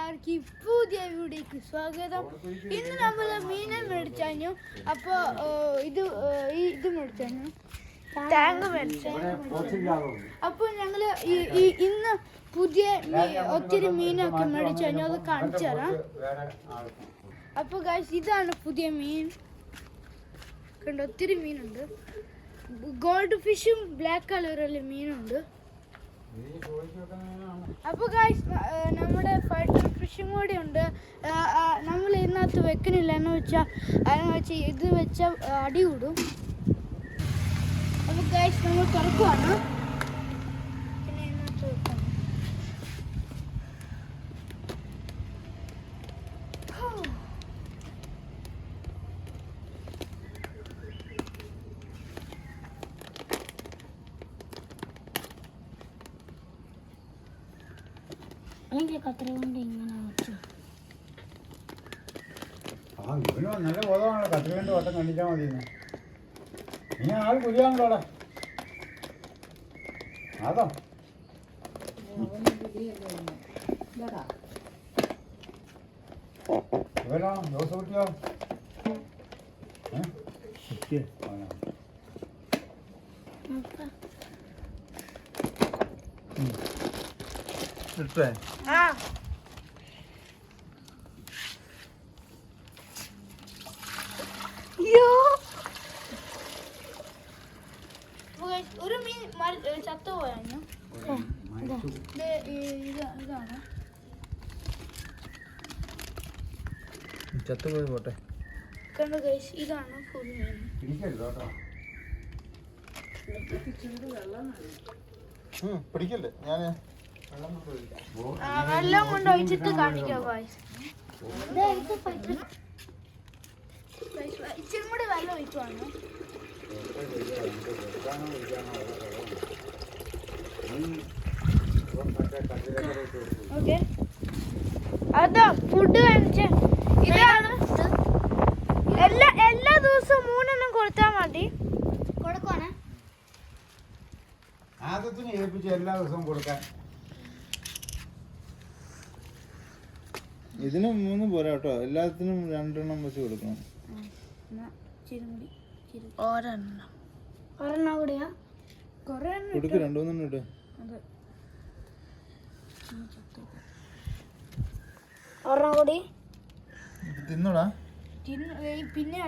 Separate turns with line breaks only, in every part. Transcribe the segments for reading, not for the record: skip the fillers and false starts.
എല്ലാവർക്കും പുതിയ വീഡിയോക്ക് സ്വാഗതം. ഇന്ന് നമ്മൾ മീനെ മേടിച്ചു. അപ്പോൾ ഇത് മേടിച്ചു, ടാങ്ക് മേടിച്ചു. അപ്പോൾ ഞങ്ങൾ ഇന്ന് പുതിയ ഒത്തിരി മീനൊക്കെ മേടിച്ചു. അത് കാണിച്ചു തരാം. അപ്പോൾ ഗൈസ്, ഇതാണ് പുതിയ മീൻ. കണ്ടോ, ഒത്തിരി മീനുണ്ട്. ഗോൾഡ് ഫിഷും ബ്ലാക്ക് കളറുള്ള മീനുണ്ട്. അപ്പോൾ ഗൈസ്, നമ്മുടെ ഫൈറ്റർ ഫിഷും കൂടി ഉണ്ട്. നമ്മൾ ഇതിനകത്ത് വെക്കുന്നില്ല എന്ന് വെച്ചാൽ ഇത് വെച്ചാൽ അടി കൂടും. അപ്പോൾ ഗൈസ്, നമ്മൾ തുറക്കുവാണ്. പിന്നെ ഇതിനകത്ത് വെക്കണം. കത്ര കൊണ്ട് ഇങ്ങനെ വെച്ചു.
നല്ല ബോധമാണല്ലോ, കത്ര കൊണ്ട് വട്ടം കണ്ടിച്ചാൽ മതി. ഇങ്ങനെ ആൾ പുലിയാണല്ലോടാ. അതോ ഇവനോ ദോശ കുട്ടിയോ?
ഇതോ, ഒരു മീൻ ചത്തുപോയാണ്. ഇതാണ്
ചത്തുപോയി പോട്ടെ.
കണ്ടു ഗൈസ്, ഇതാണ് ഫുൾ മീൻ.
പിടിക്കല്ലേ, ഞാന്
വെള്ളം കൊണ്ട് ഒഴിച്ചിട്ട് കാണിക്കാം ഗൈസ്. ഇച്ചിരി കൂടി വെള്ളം ഒഴിച്ചു വേണം. ഓക്കെ, അതാ ഫുഡ് കാണിച്ചേ. ഇതാണ് എല്ലാ ദിവസവും 3 കൊടുത്താൽ മതി. കൊടുക്കുവാണ്
ആദ്യത്തിന് ഏൽപ്പിച്ച് എല്ലാ ദിവസവും കൊടുക്കാൻ.
ഇതിന് 3 പോരാ കേട്ടോ, എല്ലാത്തിനും 2 വെച്ച് കൊടുക്കണം.
ഒരെണ്ണം കൂടിയാ
കൊടുക്ക്, 2-3 ഇട്ട്.
ഒരെണ്ണം കൂടി
തിന്നോടാ.
പിന്നെ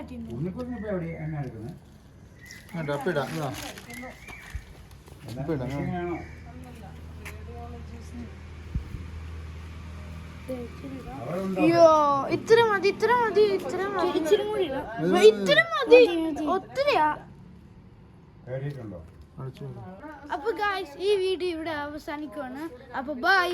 ഡപ്പിടാ.
അയ്യോ, ഇത്ര മതി. ഒത്തിരിയാ. അപ്പൊ ഗായ്സ്, ഈ വീഡിയോ ഇവിടെ അവസാനിക്കുവാണ്. അപ്പൊ ബൈ.